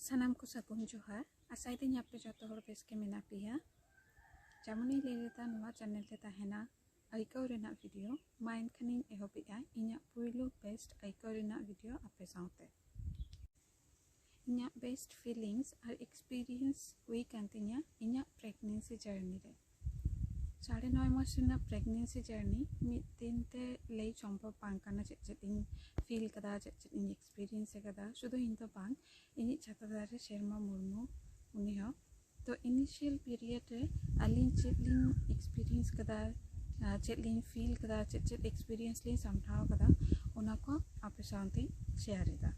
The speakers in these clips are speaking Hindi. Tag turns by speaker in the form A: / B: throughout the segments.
A: ᱥᱟᱱᱟᱢ ᱠᱚ ᱥᱟᱹᱜᱩᱱ ᱡᱚᱦᱟᱨ ᱟᱥᱟᱭᱫᱟᱹᱧ ᱟᱯᱮ ᱡᱚᱛᱚ ᱦᱚᱲ ᱵᱮᱥ ᱜᱮ ᱢᱮᱱᱟᱜ ᱯᱮᱭᱟ। ᱡᱮᱢᱚᱱᱤᱧ ᱞᱟᱹᱭ ᱞᱮᱫᱟ ᱱᱚᱣᱟ ᱪᱮᱱᱮᱞ ᱨᱮ ᱛᱟᱦᱮᱱᱟ ᱟᱹᱭᱠᱟᱹᱣ ᱨᱮᱱᱟᱜ ᱵᱷᱤᱰᱤᱭᱳ, ᱢᱟ ᱮᱱᱠᱷᱟᱱᱤᱧ ᱮᱦᱚᱵᱮᱜᱼᱟ ᱤᱧᱟᱹᱜ ᱯᱩᱭᱞᱩ ᱵᱮᱥᱴ ᱟᱹᱭᱠᱟᱹᱣ ᱨᱮᱱᱟᱜ ᱵᱷᱤᱰᱤᱭᱳ ᱟᱯᱮ ᱥᱟᱶᱛᱮ। ᱤᱧᱟᱹᱜ ᱵᱮᱥᱴ ᱯᱷᱤᱞᱤᱝᱥ ᱟᱨ ᱮᱠᱥᱯᱤᱨᱤᱭᱮন্স ᱦᱩᱭ ᱠᱟᱱ ᱛᱤᱧᱟᱹ ᱤᱧᱟᱹᱜ ᱯᱨᱮᱜᱱᱮন্সᱤ ᱡᱟᱨᱱᱤ ᱨᱮ। 9.5 মাস ᱨᱮᱱᱟᱜ ᱯᱨᱮᱜᱱᱮন্সি ᱡᱟᱨᱱᱤ ᱢᱤᱫ ᱫᱤᱱ তে ᱞᱟᱹᱭ ᱥᱚᱢᱵᱷᱚᱵ ᱵᱟᱝ ᱠᱟᱱᱟ। ᱪᱮᱫ ᱤᱧ ᱯᱷᱤᱞ ᱠᱟᱫᱟ, ᱪᱮᱫ ᱤᱧ ᱮᱠᱥᱯᱤᱨᱤᱭᱮন্স ᱟᱠᱟᱫᱟ, ᱥᱩᱫᱷᱩ ᱤᱧ ᱫᱚ ᱵᱟᱝ, ᱤᱧᱤᱡ ᱪᱷᱟᱛᱟ ᱫᱟᱨᱮ ᱥᱮᱨᱢᱟ ᱢᱩᱨᱢᱩ उन्नी हो तो इनिशियल पीरियड रे अलिन चेक लिन एक्सपीरियंस कदा चेक लिन फील कदा चेक एक्सपीरियंस लिन सामठाव कदा ओना को आपे साथे शेयर एदा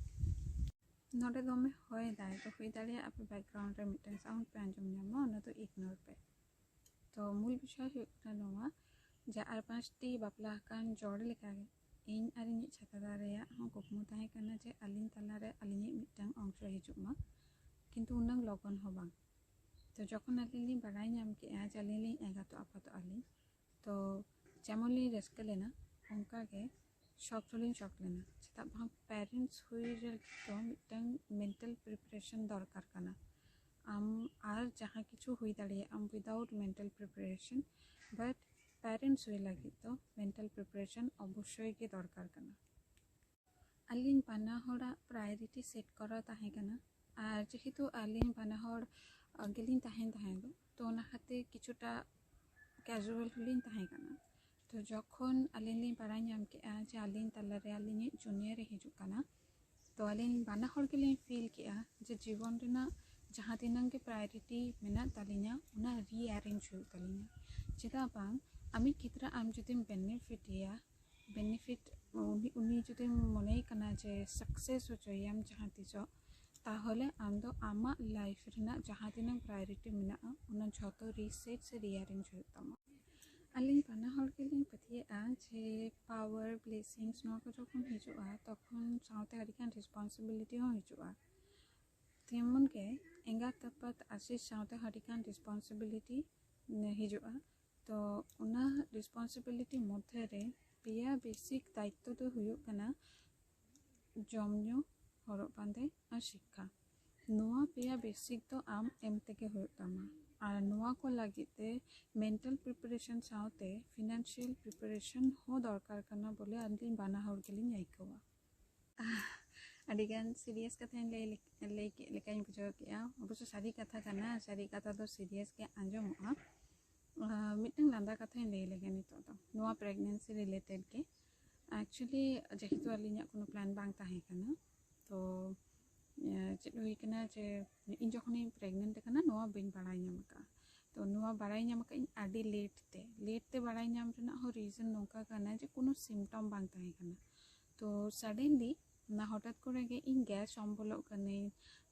A: नोडे दोमे होय दाय तो हुई दाड़े आपे बैकग्राउंड रे मिटन साउंड पे आंजम ᱧᱟᱢᱟ ओना तो इग्नोर पे तो मूल विषय हुयना नोवा जे आर पांचटी बापला कान जोड़ लेका इन आर इनि छाता दारेया हो कुकमु ताहे कना जे अलिन तलारे अलिनि मिटन अंश हिजुमा किंतु उन्नंग लगन हो बांग तो जखन अलिनी बाड़ाई नाम के आज अलिनी एगा तो आपात अली तो जेमनली रस्के लेना उनका के शॉक लेना चेता भाग पेरेंट्स हुई रे तो मिटन मेंटल प्रिपरेशन दरकार कना आम आर जहाँ किछु हुई दाड़िए आम without mental preparation but parents हुई लगी तो मेंटल प्रिपरेशन अवश्य के दरकार कना अलिन पाना होड़ा प्रायोरिटी सेट करा ताहे कना और जेहेतु अलिन बाना हर गेलिन ताहेन दो तो ओना खाते किछुटा कैजुअल हुलिन ताहे कना तो जखन अलिन लिन बाड़ाई नाम के जे अलिन तलारे अलिन जूनियर हिजु कना तो अलिन बाना हर गेलिन फील के जे जीवन रेना जहाँ दिनां के प्रायोरिटी मेना तालिना ओना रीअरेंज हुई तालिना चेदा बांग आमी कितरा आम जुदिम बेनिफिट उनी जुदिम मने कना जे सक्सेस होचोयाम जहाँ तिजो ताहले आम दो आमा लाइफ रेना जहाँ दिनां प्रायोरिटी मेना ओना झतो रीसेट से रीअरेंज हुई तमा अलिन पाना हर गेलिन पतिया जे पावर ब्लेसिंग्स नो को जखन हिजुआ तखन साउते हरिकान रिस्पांसिबिलिटी हो हिजुआ तेमन के एंगा तपत आशीष साउते हरिकान रिस्पांसिबिलिटी हिजुआ तो उना रिस्पांसिबिलिटी मध्य रे पेया बेसिक दायित्व तो हुयो कना जमन्यो हरक बांदे और शिक्षा नोआ पेया बेसिक तो आम एमते के हुयो तमा और नोआ को लागिते मेंटल प्रिपरेशन साउते फिनेंशियल प्रिपरेशन हो दरकार कना बोले अलिन बाना हर गेलिन आइकवा अडिगान सीरियस कथा लेकाइन बुझाव के अवश्य सारी कथा कना सारी कथा तो सीरियस के आंजमोआ मिटन लांदा कथा ले लेगे नितो तो नोआ प्रेगनेंसी रिलेटेड के एक्चुअली जेहेतु अलिना कोनो प्लान बांग ताहे कना तो चेक हुई कना जे इन जखन प्रेगनेंट कना नोआ बिन बाड़ाई नाम का तो नोआ बाड़ाई नाम का इन आडी लेट ते बाड़ाई नाम रेना हो रीजन नोका कना जे कोनो सिम्पटम बांग ताहे कना तो सडनली ना हठात करे गे इन गैस अम्बलो कने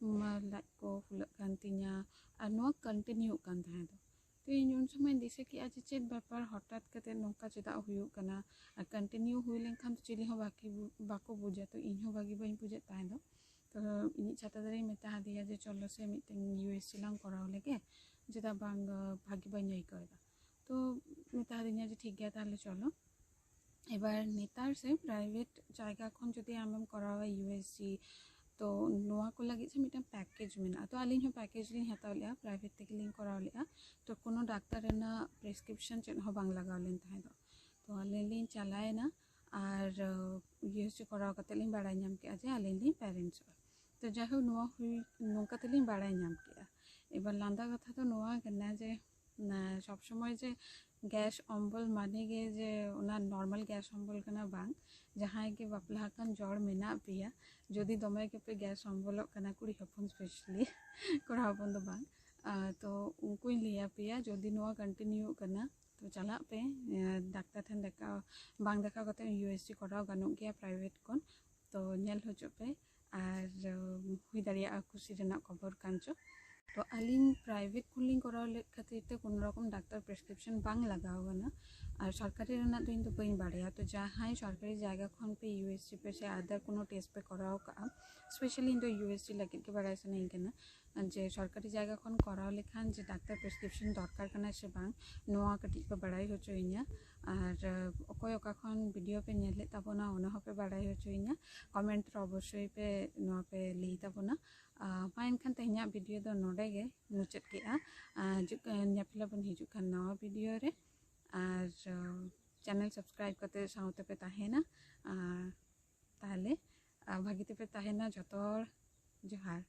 A: लाइक को फुलक कान तिया और नोआ कंटिन्यू कान ताहे तो इन उन समय दिसे कि आज चेक व्यापार हठात कते नोका चेदा हुयो कना और कंटिन्यू हुई लेनखान तो चिली हो बाको बुझा तो इन हो बागी बाई बुझे ताहे दो तो इन छाता दारे मेता दिया जे चलो से मिटन यूएससी लांग कराव लेगे जेदा बांग भागी बाई आइकादा तो मेता दिया जे ठीक गया ताहले चलो एबार नेतार से प्राइवेट जायगा खन जदि आम करावा यूएससी तो नोआ को लगे से मिटन पैकेज मेना तो अलिन हो पैकेज लिन हताव लिया प्राइवेट ते लिन कराव लिया तो कोनो डॉक्टर रेना प्रेस्क्रिप्शन चेन हो बांग लगाव लेन ताहे तो अलिन लिन चलाए ना और यूएससी कराव कते लिन बाड़ाई नाम के जे अलिन लिन पेरेंट्स तो जाहो नोआ हुई नोका ते लिन बाड़ाई नाम के एबार लांदा कथा तो नोआ कना जे सब समय जे गैस अम्बल माने गे जे ओना नॉर्मल गैस अम्बल कना बांग जहाँ के बापला कान जड़ मेना पेया जदि दमे के पे गैस अम्बल कना कुड़ी हपन स्पेशली कोड़ा हपन तो बांग तो उनको लिया पेया जदि नोआ कंटिन्यू कना तो चला पे डाक्टर ठेन देखा बांग देखा कते यूएससी कराव गानोग गया प्राइवेट कोन तो नेल होचो पे और हुई दाड़िया खुशी रेना खबर कांचो तो अलिन प्राइवेट खुलिंग कराव ले खातिर ते कोनो रकम डॉक्टर प्रेस्क्रिप्शन बांग लगाव गना और सरकारी रेना तो इन तो बई बाड़िया तो जहाँ सरकारी जायगा खन पे यूएससी पे से अदर कोनो टेस्ट पे कराव का स्पेशली इन तो यूएससी लगे के बाड़ाई से नहीं कना जे सरकारी जायगा खन कराव लेखान जे डॉक्टर प्रेस्क्रिप्शन दरकार कना से बांग नोआ कटी पे बाड़ाई होचोइना और अकोय ओका खन वीडियो पे नेले ताबोना ओना हो पे बाड़ाई होचोइना कमेंट रे अवश्य पे नोआ पे लेई ताबोना मा एनखान तेहना वीडियो दो नोडे गे मुचाद केआ नेफिला बन हिजू खान नवा वीडियो रे और चैनल सब्सक्राइब करते साउते पे ताहेना ताहले भागीते पे ताहेना जतो जोहार।